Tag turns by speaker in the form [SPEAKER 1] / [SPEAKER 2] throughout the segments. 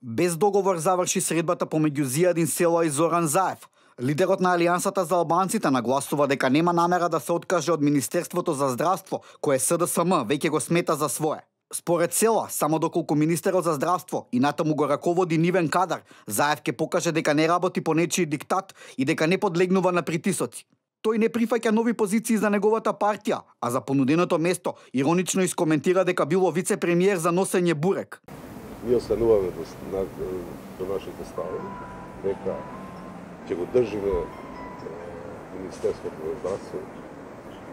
[SPEAKER 1] Без договор заврши средбата помеѓу Зијадин Села и Зоран Заев. Лидерот на Алијансата за албанците нагласува дека нема намера да се откаже од Министерството за здравство, кое СДСМ веќе го смета за свое. Според Села, само доколку министерот за здравство и натаму го раководи нивен кадар, Заев ќе покаже дека не работи по нечiji диктат и дека не подлегнува на притисоци. Тој не прифаќа нови позиции за неговата партија, а за понуденото место иронично искоментира дека било вице-премиер за носење бурек.
[SPEAKER 2] Ние остануваме до нашите стави, дека ќе го држиме Министерството за здравство.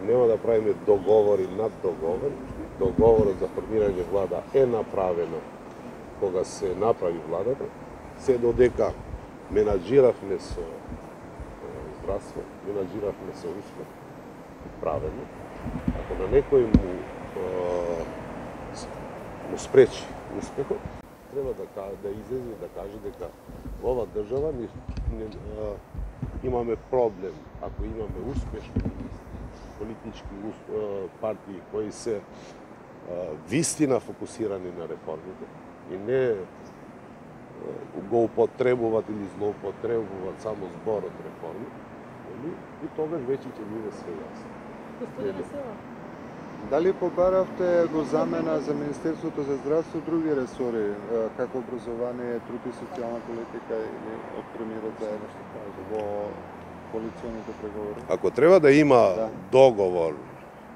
[SPEAKER 2] Нема да правиме договори над договор. Договорот за формирање влада е направено кога се направи владата. Се додека менаџиравме со здравство, менаџиравме со успех, правено. Ако на некој му спречи успехот, треба да излезе да каже дека во оваа држава имаме проблем. Ако имаме успешни политички партии кои се вистина фокусирани на реформите и не го употребуваат или злоупотребуваат само зборот реформи, и тогаш веќе ќе биде све јасно.
[SPEAKER 3] Дали побаравте го замена за Министерството за здравство други ресори, како образование, труд и социјална политика или од премиерот заедно што каже во коалиционите преговори?
[SPEAKER 2] Ако треба да има договор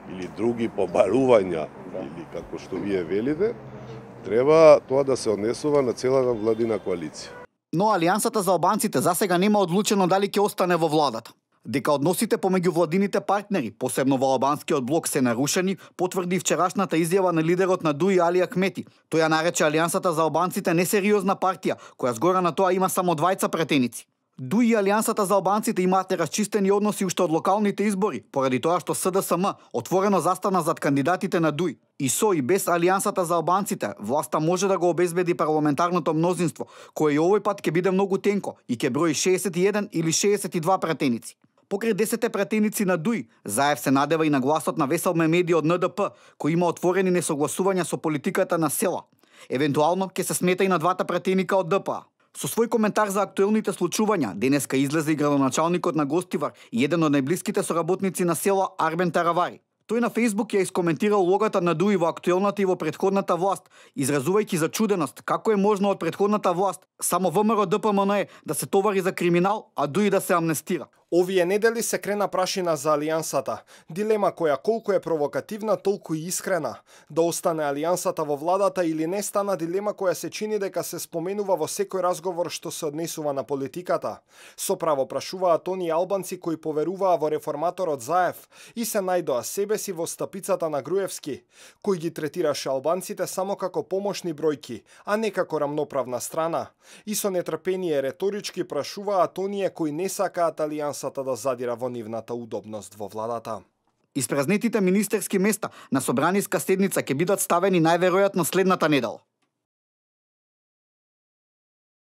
[SPEAKER 2] или други побарувања, или како што вие велите, треба тоа да се однесува на целата владина коалиција.
[SPEAKER 1] Но Алијансата за албанците засега нема одлучено дали ќе остане во владата. Дека односите помеѓу владините партнери, посебно во албанскиот блок, се нарушени, потврди вчерашната изјава на лидерот на ДУИ Али Ахмети. Тој ја нарече Алијансата за албанците несериозна партија, која згора на тоа има само двајца претеници. ДУИ и Алијансата за албанците имаат расчистени односи уште од локалните избори, поради тоа што СДСМ отворено застана зад кандидатите на ДУИ. И со и без Алијансата за албанците, власта може да го обезбеди парламентарното мнозинство, кое и овој пат ќе биде многу тенко и ќе брои 61 или 62 претеници. Покрај 10 претеници на ДУИ, Заев се надева и на гласот на Весел Мемеди од НДП, кој има отворени несогласувања со политиката на Села. Евентуално ќе се смета и на двата претеника од ДПА. Со свој коментар за актуелните случувања, денеска излезе и градоначалникот на Гостивар и еден од најблиските соработници на Села Арбен Таравари. Тој на Фејсбук ја искоментирал улогата на ДУИ во актуелната и во претходната власт, изразувајќи зачуденост како е можно од претходната власт само ВМРО ДПМН да се товари за криминал, а ДУИ да се амнестира.
[SPEAKER 4] Овие недели се крена прашина за Алијансата. Дилема која колку е провокативна, толку и искрена. Да остане Алијансата во владата или не стана дилема која се чини дека се споменува во секој разговор што се однесува на политиката. Со право прашуваат они албанци кои поверуваа во реформаторот Заев и се најдоа себе си во стапицата на Груевски, кој ги третираше албанците само како помошни бројки, а не како рамноправна страна. И со нетрпение реторички прашуваат оние кои не сакаат Алијансата да задира во нивната удобност во владата.
[SPEAKER 1] Испразнетите министерски места на собраниска седница ќе бидат ставени најверојатно следната недела.